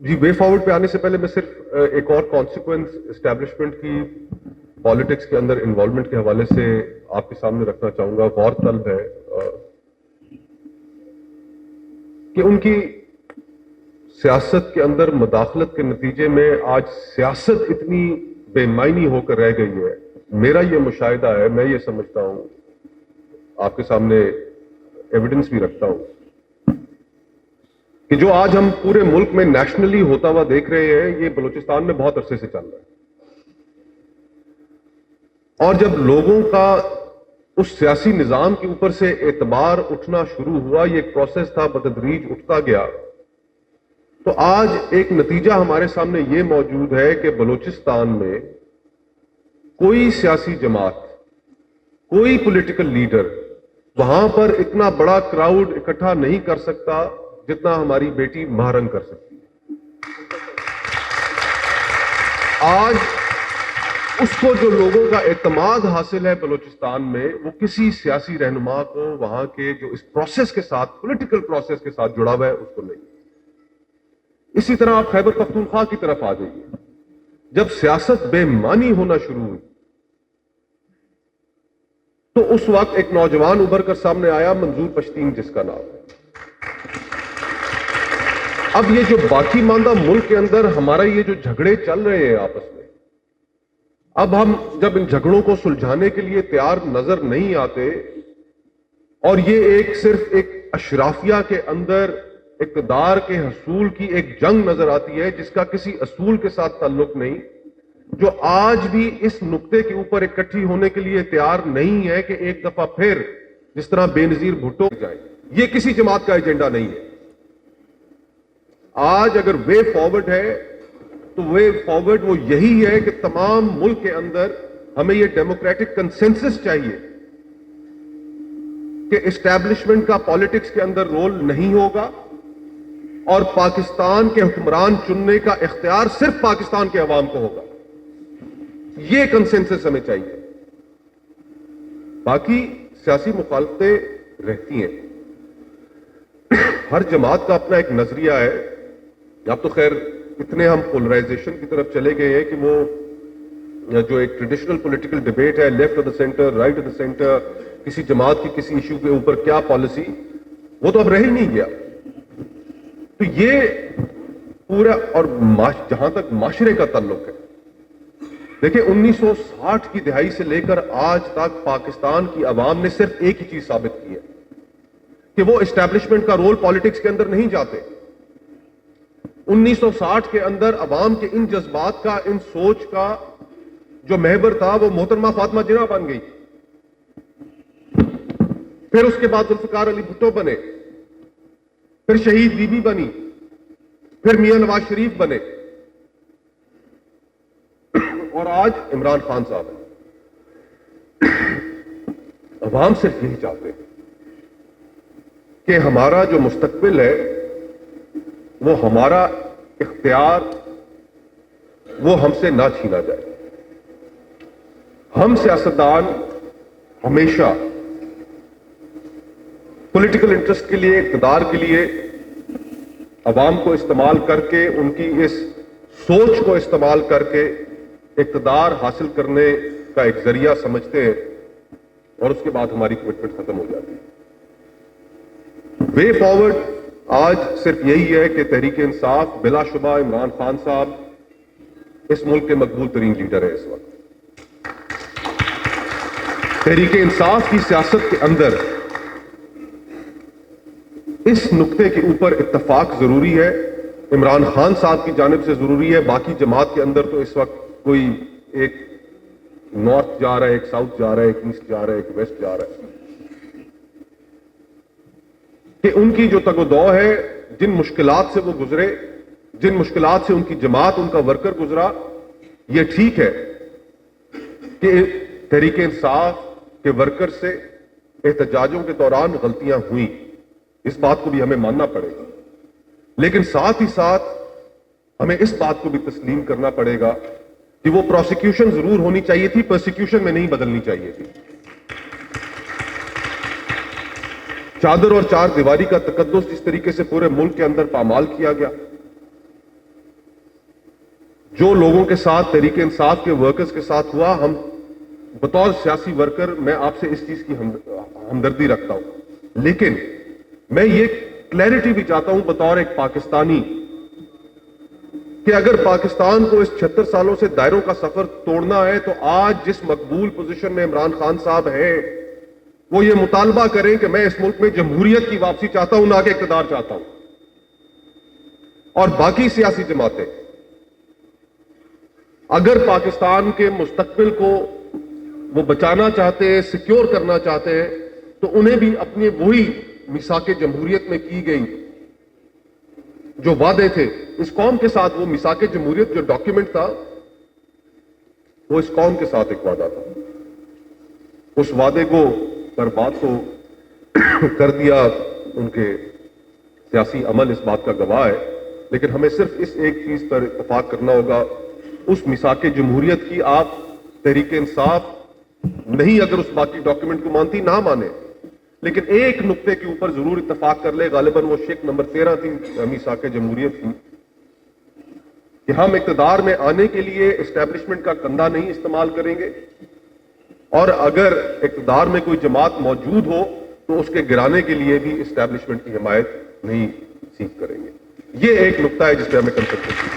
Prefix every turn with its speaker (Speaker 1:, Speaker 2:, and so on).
Speaker 1: جی way forward پہ آنے سے پہلے میں صرف ایک اور کانسیکوینس اسٹیبلشمنٹ کی پالیٹکس کے اندر انوالومنٹ کے حوالے سے آپ کے سامنے رکھنا چاہوں گا. غور طلب ہے کہ ان کی سیاست کے اندر مداخلت کے نتیجے میں آج سیاست اتنی بے معنی ہو کر رہ گئی ہے. میرا یہ مشاہدہ ہے, میں یہ سمجھتا ہوں, آپ کے سامنے ایویڈنس بھی رکھتا ہوں, کہ جو آج ہم پورے ملک میں نیشنلی ہوتا ہوا دیکھ رہے ہیں یہ بلوچستان میں بہت عرصے سے چل رہا ہے. اور جب لوگوں کا اس سیاسی نظام کے اوپر سے اعتبار اٹھنا شروع ہوا, یہ ایک پروسیس تھا, بتدریج اٹھتا گیا, تو آج ایک نتیجہ ہمارے سامنے یہ موجود ہے کہ بلوچستان میں کوئی سیاسی جماعت, کوئی پولیٹیکل لیڈر وہاں پر اتنا بڑا کراؤڈ اکٹھا نہیں کر سکتا جتنا ہماری بیٹی مہرنگ کر سکتی ہے. آج اس کو جو لوگوں کا اعتماد حاصل ہے بلوچستان میں, وہ کسی سیاسی رہنما کو وہاں کے جو اس پروسیس کے ساتھ, پولیٹیکل پروسیس کے ساتھ جڑا ہوا ہے, اس کو نہیں. اسی طرح آپ خیبر پختونخوا کی طرف آ جائیے. جب سیاست بے معنی ہونا شروع ہوئی تو اس وقت ایک نوجوان ابھر کر سامنے آیا, منظور پشتین جس کا نام ہے. اب یہ جو باقی ماندہ ملک کے اندر ہمارا یہ جو جھگڑے چل رہے ہیں آپس میں, اب ہم جب ان جھگڑوں کو سلجھانے کے لیے تیار نظر نہیں آتے اور یہ ایک صرف ایک اشرافیہ کے اندر اقتدار کے حصول کی ایک جنگ نظر آتی ہے جس کا کسی اصول کے ساتھ تعلق نہیں, جو آج بھی اس نقطے کے اوپر اکٹھی ہونے کے لیے تیار نہیں ہے کہ ایک دفعہ پھر جس طرح بے نظیر بھٹو جائے, یہ کسی جماعت کا ایجنڈا نہیں ہے. آج اگر وے فارورڈ ہے تو وے فارورڈ وہ یہی ہے کہ تمام ملک کے اندر ہمیں یہ ڈیموکریٹک کنسنسس چاہیے کہ اسٹیبلشمنٹ کا پالیٹکس کے اندر رول نہیں ہوگا اور پاکستان کے حکمران چننے کا اختیار صرف پاکستان کے عوام کو ہوگا. یہ کنسنسس ہمیں چاہیے. باقی سیاسی مخالفتیں رہتی ہیں, ہر جماعت کا اپنا ایک نظریہ ہے. اب تو خیر اتنے ہم پولرائزیشن کی طرف چلے گئے ہیں کہ وہ جو ایک ٹریڈیشنل پولیٹیکل ڈیبیٹ ہے, left of the centre, right of the centre, کسی جماعت کی کسی ایشو کے اوپر کیا پالیسی, وہ تو اب رہ ہی نہیں گیا. تو یہ پورا, اور جہاں تک معاشرے کا تعلق ہے, دیکھیں 1960 کی دہائی سے لے کر آج تک پاکستان کی عوام نے صرف ایک ہی چیز ثابت کی ہے کہ وہ اسٹیبلشمنٹ کا رول پالیٹکس کے اندر نہیں چاہتے. 1960 کے اندر عوام کے ان جذبات کا, ان سوچ کا جو محور تھا وہ محترمہ فاطمہ جناح بن گئی. پھر اس کے بعد ذوالفقار علی بھٹو بنے, پھر شہید بی بی بنی, پھر میاں نواز شریف بنے, اور آج عمران خان صاحب ہیں. عوام صرف یہی چاہتے ہیں کہ ہمارا جو مستقبل ہے, وہ ہمارا اختیار وہ ہم سے نہ چھینا جائے. ہم سیاستدان ہمیشہ پولیٹیکل انٹرسٹ کے لیے, اقتدار کے لیے عوام کو استعمال کر کے, ان کی اس سوچ کو استعمال کر کے اقتدار حاصل کرنے کا ایک ذریعہ سمجھتے ہیں, اور اس کے بعد ہماری کمٹمنٹ ختم ہو جاتی ہے. وے فارورڈ آج صرف یہی ہے کہ تحریک انصاف, بلا شبہ عمران خان صاحب اس ملک کے مقبول ترین لیڈر ہے. اس وقت تحریک انصاف کی سیاست کے اندر اس نقطے کے اوپر اتفاق ضروری ہے, عمران خان صاحب کی جانب سے ضروری ہے. باقی جماعت کے اندر تو اس وقت کوئی ایک نارتھ جا رہا ہے, ایک ساؤتھ جا رہا ہے, ایک ایسٹ جا رہا ہے, ایک ویسٹ جا رہا ہے, کہ ان کی جو تگ و دو ہے, جن مشکلات سے وہ گزرے, جن مشکلات سے ان کی جماعت, ان کا ورکر گزرا, یہ ٹھیک ہے کہ تحریک انصاف کے ورکر سے احتجاجوں کے دوران غلطیاں ہوئیں, اس بات کو بھی ہمیں ماننا پڑے گا. لیکن ساتھ ہی ساتھ ہمیں اس بات کو بھی تسلیم کرنا پڑے گا کہ وہ پروسیکیوشن ضرور ہونی چاہیے تھی, پرسیکیوشن میں نہیں بدلنی چاہیے تھی. چادر اور چار دیواری کا تقدس جس طریقے سے پورے ملک کے اندر پامال کیا گیا, جو لوگوں کے ساتھ تحریک انصاف کے ورکرز کے ساتھ ہوا، ہم بطور سیاسی ورکر میں آپ سے اس چیز کی ہمدردی رکھتا ہوں، لیکن میں یہ کلیئرٹی بھی چاہتا ہوں بطور ایک پاکستانی کہ اگر پاکستان کو اس 76 سالوں سے دائروں کا سفر توڑنا ہے تو آج جس مقبول پوزیشن میں عمران خان صاحب ہیں وہ یہ مطالبہ کریں کہ میں اس ملک میں جمہوریت کی واپسی چاہتا ہوں، نہ کہ اقتدار چاہتا ہوں. اور باقی سیاسی جماعتیں اگر پاکستان کے مستقبل کو وہ بچانا چاہتے ہیں، سیکیور کرنا چاہتے ہیں، تو انہیں بھی اپنی وہی میثاق جمہوریت میں کی گئی جو وعدے تھے اس قوم کے ساتھ، وہ میثاق جمہوریت جو ڈاکیومنٹ تھا وہ اس قوم کے ساتھ ایک وعدہ تھا. اس وعدے کو برباد تو کر دیا، ان کے سیاسی عمل اس بات کا گواہ ہے، لیکن ہمیں صرف اس ایک چیز پر اتفاق کرنا ہوگا، اس میثاق جمہوریت کی آپ تحریک انصاف نہیں اگر اس باقی ڈاکیومنٹ کو مانتی نہ مانے، لیکن ایک نقطے کے اوپر ضرور اتفاق کر لے، غالباً وہ شق نمبر 13 تھی میثاق جمہوریت کی، کہ ہم اقتدار میں آنے کے لیے اسٹیبلشمنٹ کا کندھا نہیں استعمال کریں گے، اور اگر اقتدار میں کوئی جماعت موجود ہو تو اس کے گرانے کے لیے بھی اسٹیبلشمنٹ کی حمایت نہیں سیکھ کریں گے. یہ ایک نقطہ ہے جس پہ ہمیں کنسنٹریٹ